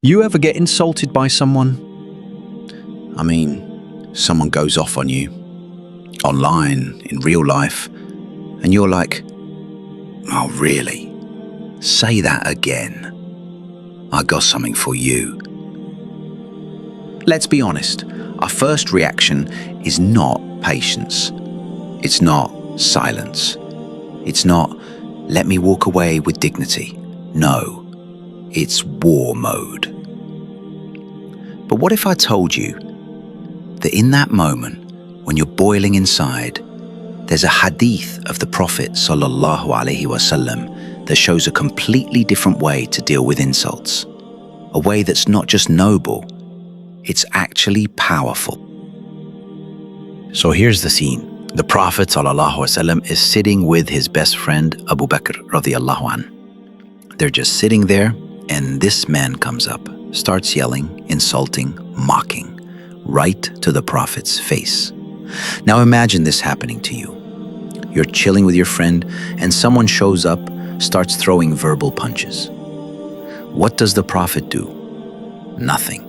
You ever get insulted by someone? I mean, someone goes off on you, online, in real life, and you're like, oh really? Say that again. I got something for you. Let's be honest, our first reaction is not patience. It's not silence. It's not, let me walk away with dignity. No, it's war mode. But what if I told you that in that moment, when you're boiling inside, there's a hadith of the Prophet ﷺ that shows a completely different way to deal with insults. A way that's not just noble, it's actually powerful. So here's the scene. The Prophet ﷺ is sitting with his best friend Abu Bakr radiyallahu anh. They're just sitting there, and this man comes up, starts yelling, insulting, mocking, right to the Prophet's face. Now imagine this happening to you. You're chilling with your friend, and someone shows up, starts throwing verbal punches. What does the Prophet do? Nothing.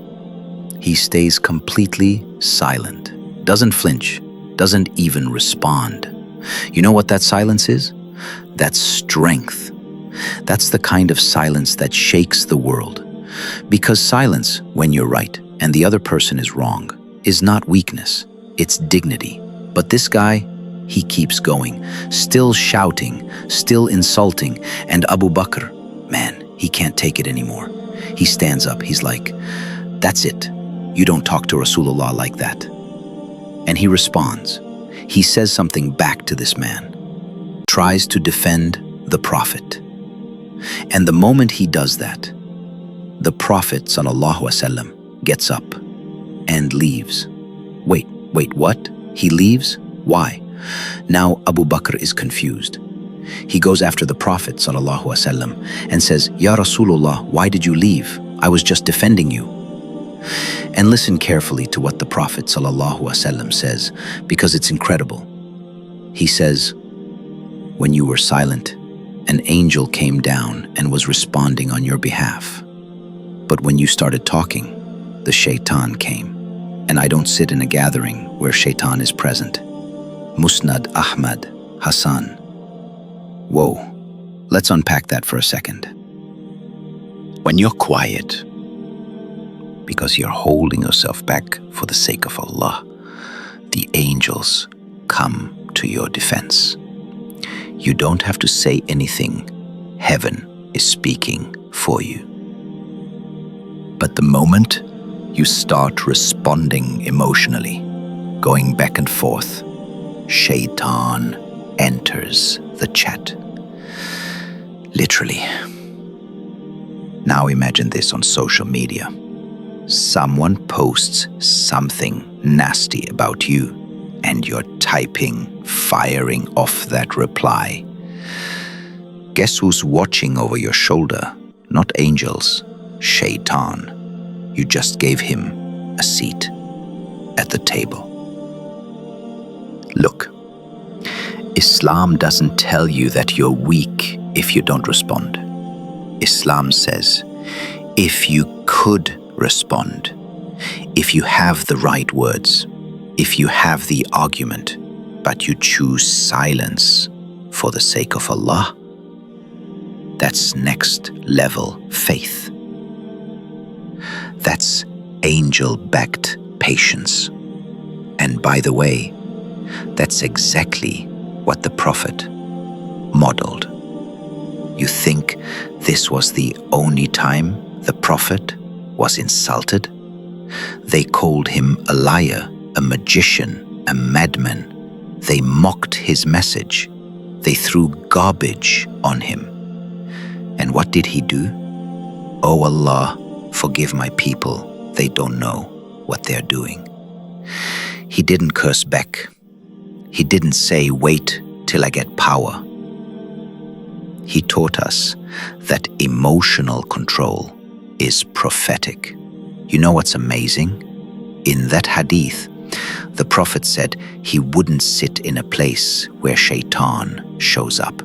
He stays completely silent, doesn't flinch, doesn't even respond. You know what that silence is? That's strength. That's the kind of silence that shakes the world. Because silence, when you're right and the other person is wrong, is not weakness, it's dignity. But this guy, he keeps going, still shouting, still insulting, and Abu Bakr, man, he can't take it anymore. He stands up, he's like, that's it. You don't talk to Rasulullah like that. And he responds. He says something back to this man, tries to defend the Prophet. And the moment he does that, the Prophet ﷺ gets up and leaves. Wait, what? He leaves? Why? Now Abu Bakr is confused. He goes after the Prophet ﷺ and says, Ya Rasulullah, why did you leave? I was just defending you. And listen carefully to what the Prophet ﷺ says, because it's incredible. He says, when you were silent, an angel came down and was responding on your behalf. But when you started talking, the Shayṭān came. And I don't sit in a gathering where Shayṭān is present. Musnad Ahmad Hassan. Whoa, let's unpack that for a second. When you're quiet, because you're holding yourself back for the sake of Allah, the angels come to your defense. You don't have to say anything. Heaven is speaking for you. But the moment you start responding emotionally, going back and forth, Shayṭān enters the chat. Literally. Now imagine this on social media. Someone posts something nasty about you, and you're typing, firing off that reply. Guess who's watching over your shoulder? Not angels, Shayṭān. You just gave him a seat at the table. Look, Islam doesn't tell you that you're weak if you don't respond. Islam says, if you could respond, if you have the right words, if you have the argument, but you choose silence for the sake of Allah, that's next level faith. That's angel-backed patience. And by the way, that's exactly what the Prophet modeled. You think this was the only time the Prophet was insulted? They called him a liar, a magician, a madman. They mocked his message. They threw garbage on him. And what did he do? Oh Allah, forgive my people. They don't know what they're doing. He didn't curse back. He didn't say, wait till I get power. He taught us that emotional control is prophetic. You know what's amazing? In that hadith, the Prophet said he wouldn't sit in a place where Shayṭān shows up.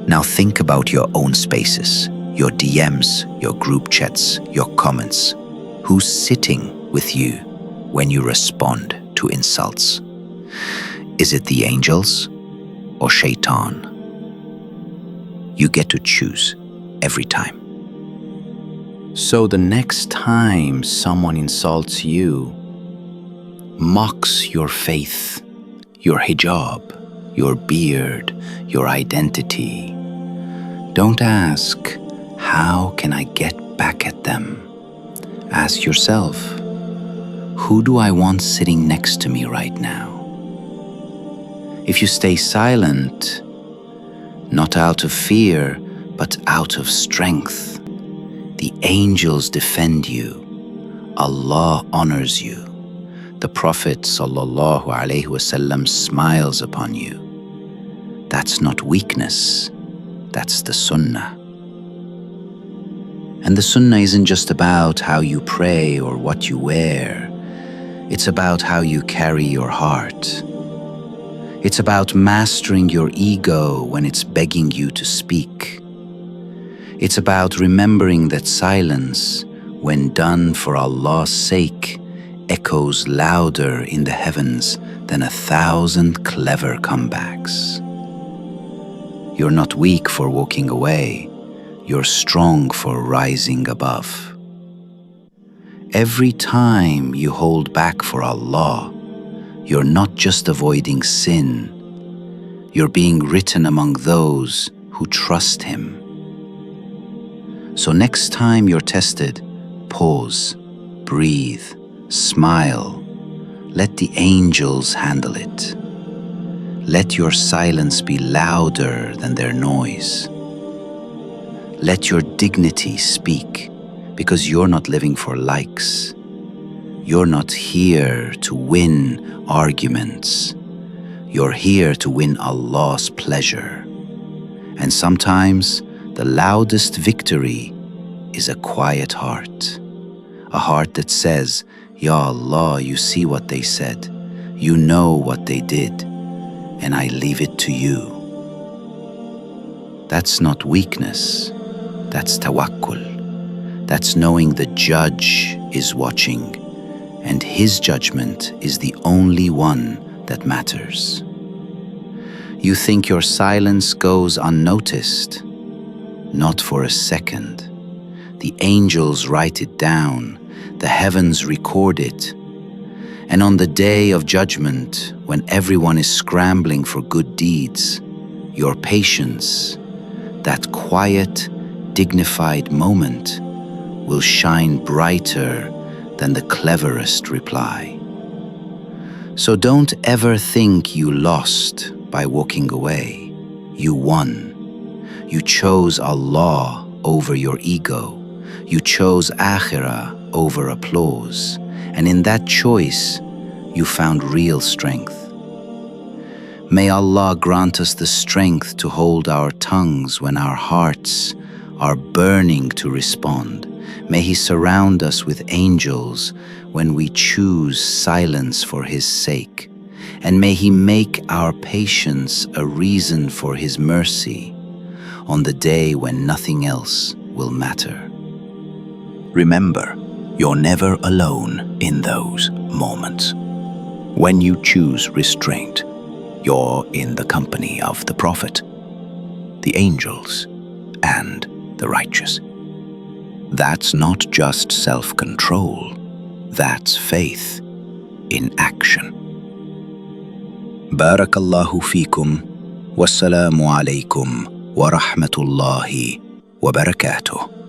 Now think about your own spaces, Your DMs, your group chats, your comments. Who's sitting with you when you respond to insults? Is it the angels or Shayṭān? You get to choose every time. So the next time someone insults you, mocks your faith, your hijab, your beard, your identity, don't ask, how can I get back at them? Ask yourself, who do I want sitting next to me right now? If you stay silent, not out of fear, but out of strength, the angels defend you. Allah honors you. The Prophet ﷺ smiles upon you. That's not weakness, that's the Sunnah. And the Sunnah isn't just about how you pray or what you wear. It's about how you carry your heart. It's about mastering your ego when it's begging you to speak. It's about remembering that silence, when done for Allah's sake, echoes louder in the heavens than 1,000 clever comebacks. You're not weak for walking away. You're strong for rising above. Every time you hold back for Allah, you're not just avoiding sin. You're being written among those who trust Him. So next time you're tested, pause, breathe, smile. Let the angels handle it. Let your silence be louder than their noise. Let your dignity speak, because you're not living for likes. You're not here to win arguments. You're here to win Allah's pleasure. And sometimes the loudest victory is a quiet heart. A heart that says, Ya Allah, you see what they said. You know what they did. And I leave it to you. That's not weakness. That's tawakkul. That's knowing the Judge is watching, and His judgment is the only one that matters. You think your silence goes unnoticed? Not for a second. The angels write it down, the heavens record it. And on the day of judgment, when everyone is scrambling for good deeds, your patience, that quiet, dignified moment, will shine brighter than the cleverest reply. So don't ever think you lost by walking away. You won. You chose Allah over your ego. You chose Akhirah over applause. And in that choice, you found real strength. May Allah grant us the strength to hold our tongues when our hearts are burning to respond. May He surround us with angels when we choose silence for His sake. And may He make our patience a reason for His mercy on the day when nothing else will matter. Remember, you're never alone in those moments. When you choose restraint, you're in the company of the Prophet, the angels, and the righteous. That's not just self-control, that's faith in action. Barakallahu feekum, wassalamu alaykum wa rahmatullahi wa barakatuh.